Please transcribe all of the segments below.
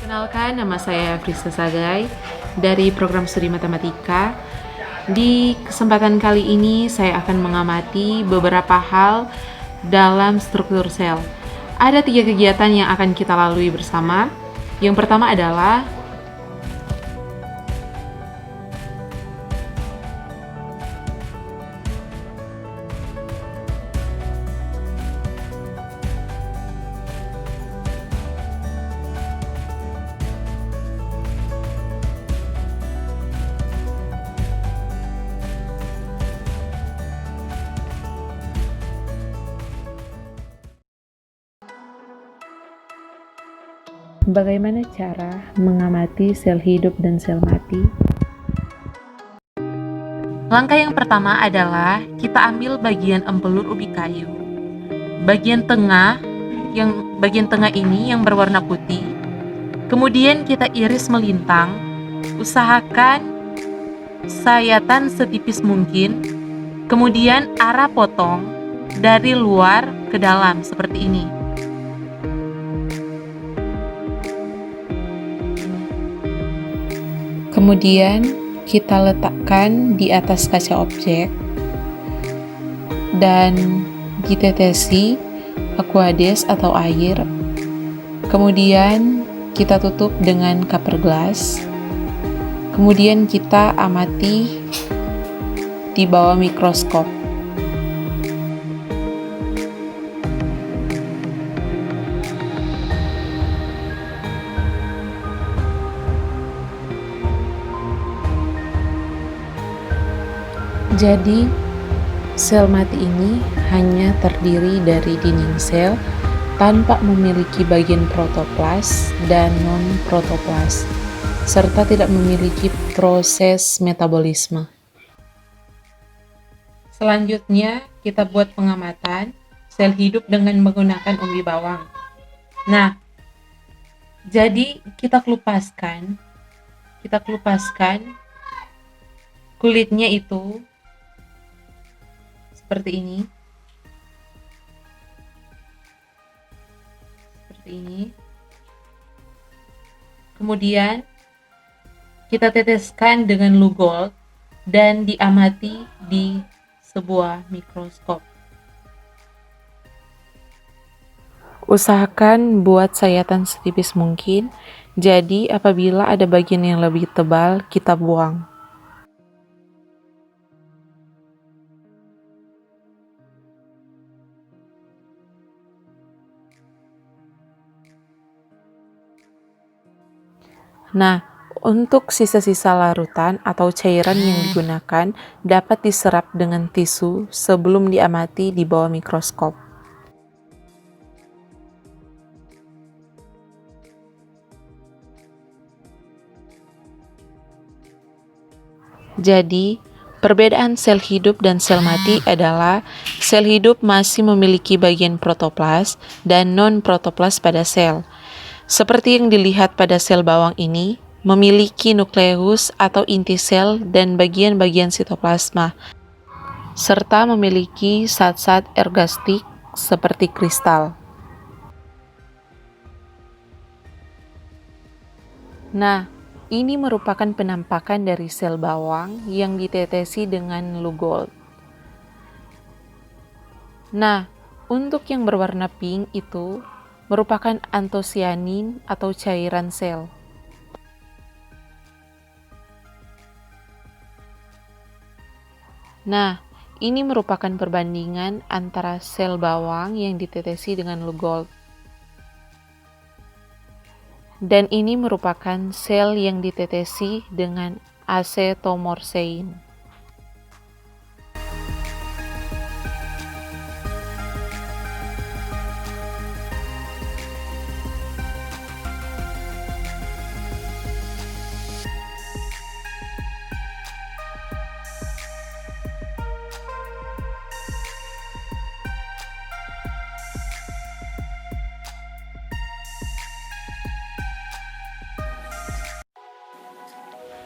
Perkenalkan, nama saya Frisa Sagai dari program studi matematika. Di kesempatan kali ini saya akan mengamati beberapa hal dalam struktur sel. Ada 3 kegiatan yang akan kita lalui bersama. Yang pertama adalah bagaimana cara mengamati sel hidup dan sel mati? Langkah yang pertama adalah kita ambil bagian empelur ubi kayu. Bagian tengah ini yang berwarna putih. Kemudian kita iris melintang. Usahakan sayatan setipis mungkin. Kemudian arah potong dari luar ke dalam seperti ini. Kemudian kita letakkan di atas kaca objek dan ditetesi aqueous atau air. Kemudian kita tutup dengan cover glass. Kemudian kita amati di bawah mikroskop. Jadi, sel mati ini hanya terdiri dari dinding sel tanpa memiliki bagian protoplas dan non-protoplas, serta tidak memiliki proses metabolisme. Selanjutnya, kita buat pengamatan sel hidup dengan menggunakan umbi bawang. Nah, jadi kita kelupaskan kulitnya itu seperti ini. Kemudian kita teteskan dengan Lugol dan diamati di sebuah mikroskop. Usahakan buat sayatan setipis mungkin. Jadi apabila ada bagian yang lebih tebal, kita buang. Nah, untuk sisa-sisa larutan atau cairan yang digunakan dapat diserap dengan tisu sebelum diamati di bawah mikroskop. Jadi, perbedaan sel hidup dan sel mati adalah sel hidup masih memiliki bagian protoplas dan non-protoplas pada sel. Seperti yang dilihat pada sel bawang ini, memiliki nukleus atau inti sel dan bagian-bagian sitoplasma, serta memiliki zat-zat ergastik seperti kristal. Nah, ini merupakan penampakan dari sel bawang yang ditetesi dengan Lugol. Nah, untuk yang berwarna pink itu merupakan antosianin atau cairan sel. Nah, ini merupakan perbandingan antara sel bawang yang ditetesi dengan Lugol. Dan ini merupakan sel yang ditetesi dengan acetomorsein.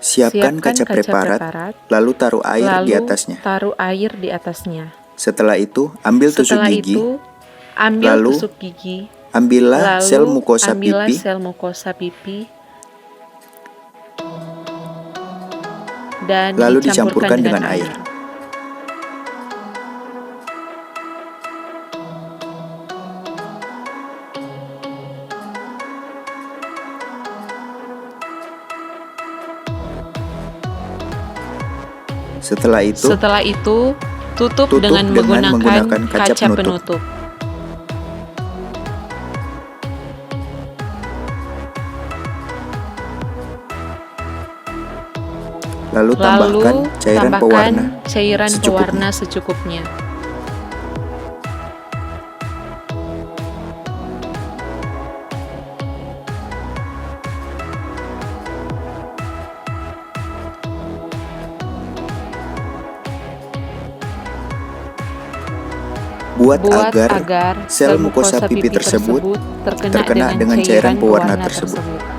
Siapkan kaca preparat, lalu taruh air di atasnya. Setelah itu, ambil tusuk gigi, lalu tusuk gigi, Ambillah sel Lalu, mukosa ambillah pipi, sel mukosa pipi dan lalu dicampurkan dicampurkan dengan air. Setelah itu, tutup dengan menggunakan kaca penutup. Lalu tambahkan cairan pewarna secukupnya. secukupnya. Buat agar sel mukosa pipi tersebut terkena dengan cairan pewarna tersebut.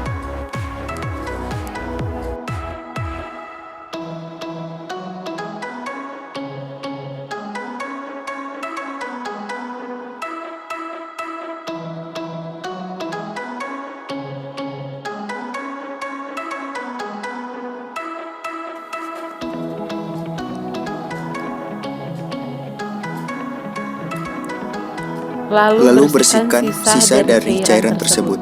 Lalu bersihkan sisa dari cairan tersebut.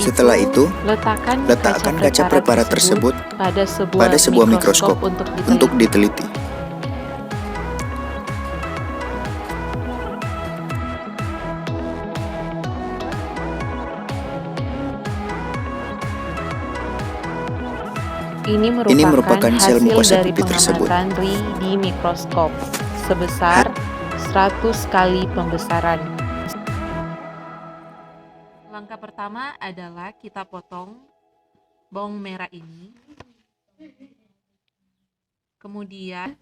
Setelah itu, letakkan kaca preparat tersebut pada sebuah mikroskop untuk diteliti. Ini merupakan sel mukosa pipi tersebut di mikroskop sebesar 100 kali pembesaran. Langkah pertama adalah kita potong bawang merah ini. Kemudian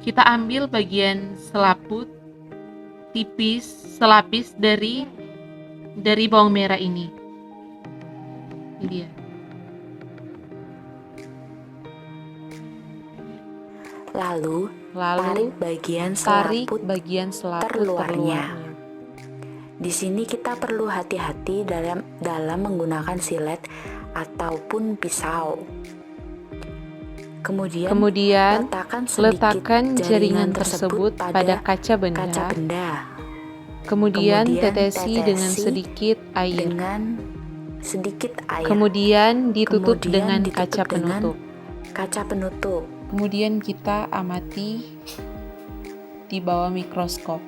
kita ambil bagian selaput selapis dari bawang merah ini. Ini dia. Lalu tarik bagian selaput terluarnya. Di sini kita perlu hati-hati dalam menggunakan silet ataupun pisau. Kemudian letakkan jaringan tersebut pada kaca benda. Kemudian tetesi dengan sedikit air. Kemudian ditutup dengan kaca penutup. Kemudian kita amati di bawah mikroskop.